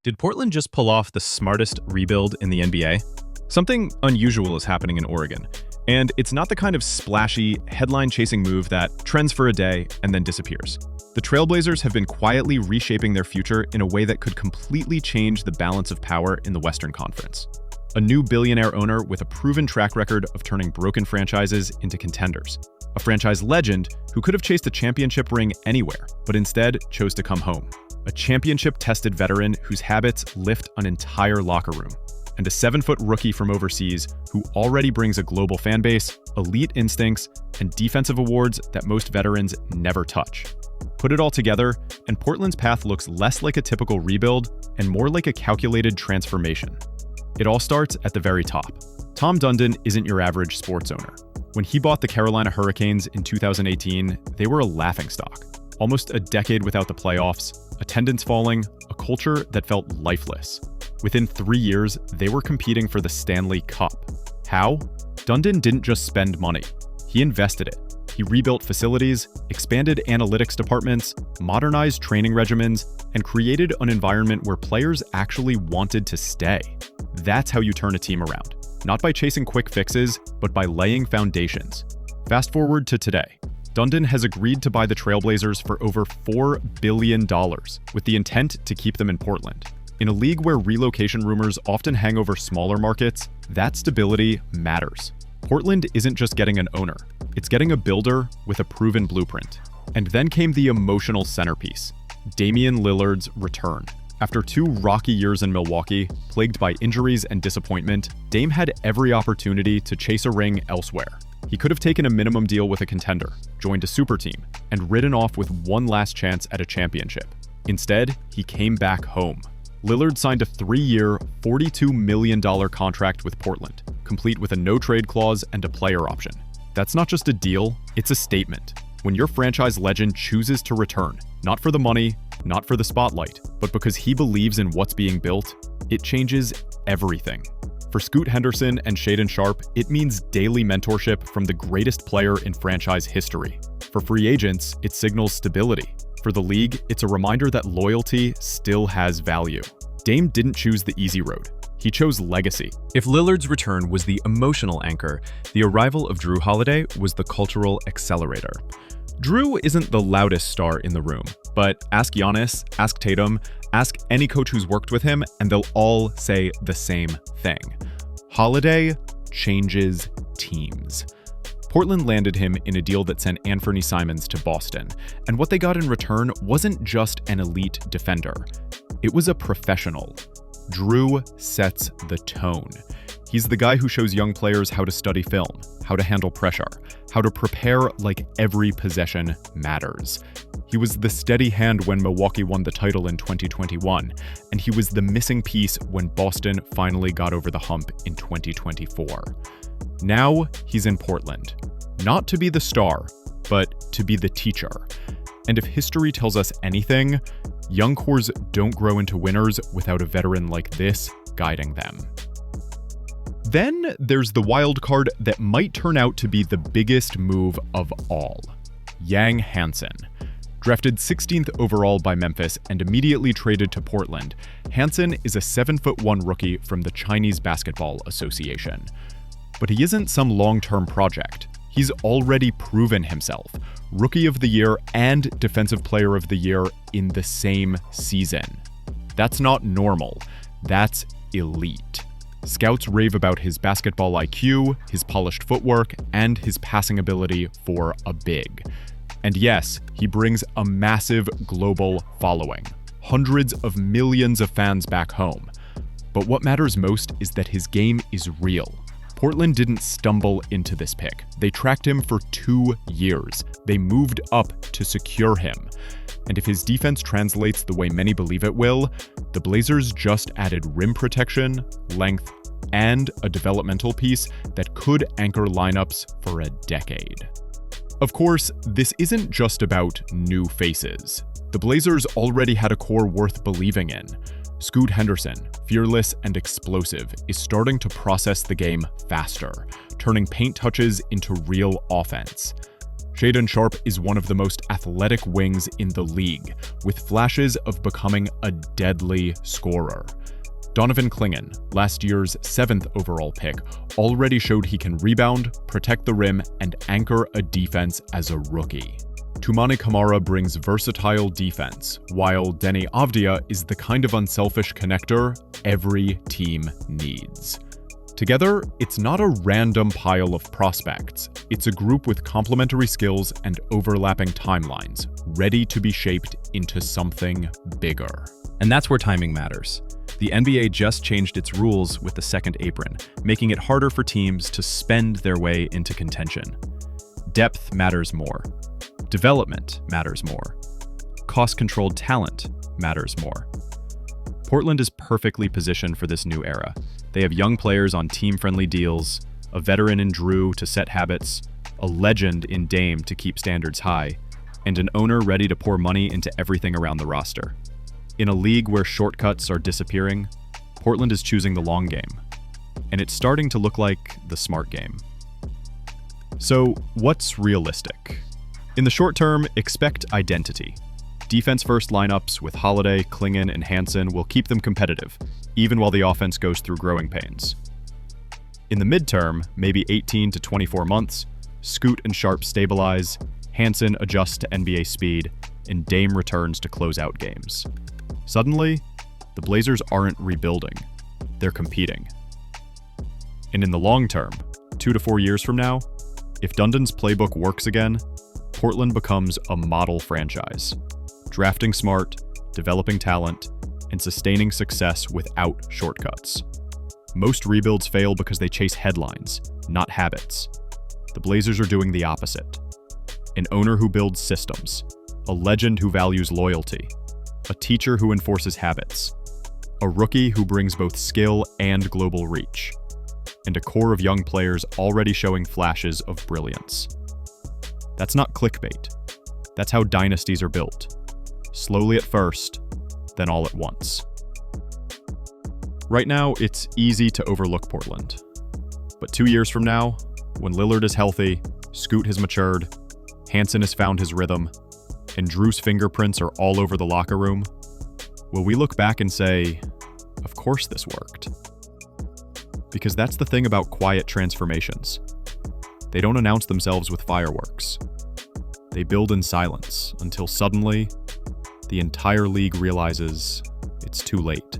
Did Portland just pull off the smartest rebuild in the NBA? Something unusual is happening in Oregon, and it's not the kind of splashy, headline-chasing move that trends for a day and then disappears. The Trailblazers have been quietly reshaping their future in a way that could completely change the balance of power in the Western Conference. A new billionaire owner with a proven track record of turning broken franchises into contenders. A franchise legend who could have chased a championship ring anywhere, but instead chose to come home. A championship-tested veteran whose habits lift an entire locker room. And a 7-foot rookie from overseas who already brings a global fan base, elite instincts, and defensive awards that most veterans never touch. Put it all together, and Portland's path looks less like a typical rebuild and more like a calculated transformation. It all starts at the very top. Tom Dundon isn't your average sports owner. When he bought the Carolina Hurricanes in 2018, they were a laughingstock. Almost a decade without the playoffs, attendance falling, a culture that felt lifeless. Within 3 years, they were competing for the Stanley Cup. How? Dundon didn't just spend money. He invested it. He rebuilt facilities, expanded analytics departments, modernized training regimens, and created an environment where players actually wanted to stay. That's how you turn a team around. Not by chasing quick fixes, but by laying foundations. Fast forward to today. Dundon has agreed to buy the Trailblazers for over $4 billion, with the intent to keep them in Portland. In a league where relocation rumors often hang over smaller markets, that stability matters. Portland isn't just getting an owner, it's getting a builder with a proven blueprint. And then came the emotional centerpiece, Damian Lillard's return. After 2 rocky years in Milwaukee, plagued by injuries and disappointment, Dame had every opportunity to chase a ring elsewhere. He could have taken a minimum deal with a contender, joined a superteam, and ridden off with one last chance at a championship. Instead, he came back home. Lillard signed a 3-year, $42 million contract with Portland, complete with a no-trade clause and a player option. That's not just a deal, it's a statement. When your franchise legend chooses to return, not for the money, not for the spotlight, but because he believes in what's being built, it changes everything. For Scoot Henderson and Shaedon Sharpe, it means daily mentorship from the greatest player in franchise history. For free agents, it signals stability. For the league, it's a reminder that loyalty still has value. Dame didn't choose the easy road. He chose legacy. If Lillard's return was the emotional anchor, the arrival of Jrue Holiday was the cultural accelerator. Jrue isn't the loudest star in the room, but ask Giannis, ask Tatum, ask any coach who's worked with him, and they'll all say the same thing. Holiday changes teams. Portland landed him in a deal that sent Anthony Simons to Boston, and what they got in return wasn't just an elite defender. It was a professional. Jrue sets the tone. He's the guy who shows young players how to study film, how to handle pressure, how to prepare like every possession matters. He was the steady hand when Milwaukee won the title in 2021, and he was the missing piece when Boston finally got over the hump in 2024. Now he's in Portland, not to be the star, but to be the teacher. And if history tells us anything, young cores don't grow into winners without a veteran like this guiding them. Then there's the wild card that might turn out to be the biggest move of all. Yang Hansen. Drafted 16th overall by Memphis and immediately traded to Portland, Hansen is a 7'1" rookie from the Chinese Basketball Association. But he isn't some long-term project. He's already proven himself, Rookie of the Year and Defensive Player of the Year in the same season. That's not normal, that's elite. Scouts rave about his basketball IQ, his polished footwork, and his passing ability for a big. And yes, he brings a massive global following, hundreds of millions of fans back home. But what matters most is that his game is real. Portland didn't stumble into this pick. They tracked him for 2 years. They moved up to secure him. And if his defense translates the way many believe it will, the Blazers just added rim protection, length, and a developmental piece that could anchor lineups for a decade. Of course, this isn't just about new faces. The Blazers already had a core worth believing in. Scoot Henderson, fearless and explosive, is starting to process the game faster, turning paint touches into real offense. Shaedon Sharpe is one of the most athletic wings in the league, with flashes of becoming a deadly scorer. Donovan Clingan, last year's 7th overall pick, already showed he can rebound, protect the rim, and anchor a defense as a rookie. Toumani Camara brings versatile defense, while Deni Avdija is the kind of unselfish connector every team needs. Together, it's not a random pile of prospects. It's a group with complementary skills and overlapping timelines, ready to be shaped into something bigger. And that's where timing matters. The NBA just changed its rules with the second apron, making it harder for teams to spend their way into contention. Depth matters more. Development matters more. Cost-controlled talent matters more. Portland is perfectly positioned for this new era. They have young players on team-friendly deals, a veteran in Jrue to set habits, a legend in Dame to keep standards high, and an owner ready to pour money into everything around the roster. In a league where shortcuts are disappearing, Portland is choosing the long game, and it's starting to look like the smart game. So, what's realistic? In the short term, expect identity. Defense-first lineups with Holiday, Clingan, and Henderson will keep them competitive, even while the offense goes through growing pains. In the midterm, maybe 18 to 24 months, Scoot and Sharpe stabilize, Henderson adjusts to NBA speed, and Dame returns to close out games. Suddenly, the Blazers aren't rebuilding, they're competing. And in the long term, 2 to 4 years from now, if Dundon's playbook works again, Portland becomes a model franchise, drafting smart, developing talent, and sustaining success without shortcuts. Most rebuilds fail because they chase headlines, not habits. The Blazers are doing the opposite. An owner who builds systems, a legend who values loyalty, a teacher who enforces habits, a rookie who brings both skill and global reach, and a core of young players already showing flashes of brilliance. That's not clickbait. That's how dynasties are built. Slowly at first, then all at once. Right now, it's easy to overlook Portland. But 2 years from now, when Lillard is healthy, Scoot has matured, Henderson has found his rhythm, and Jrue's fingerprints are all over the locker room, will we look back and say, of course this worked? Because that's the thing about quiet transformations. They don't announce themselves with fireworks. They build in silence until suddenly, the entire league realizes it's too late.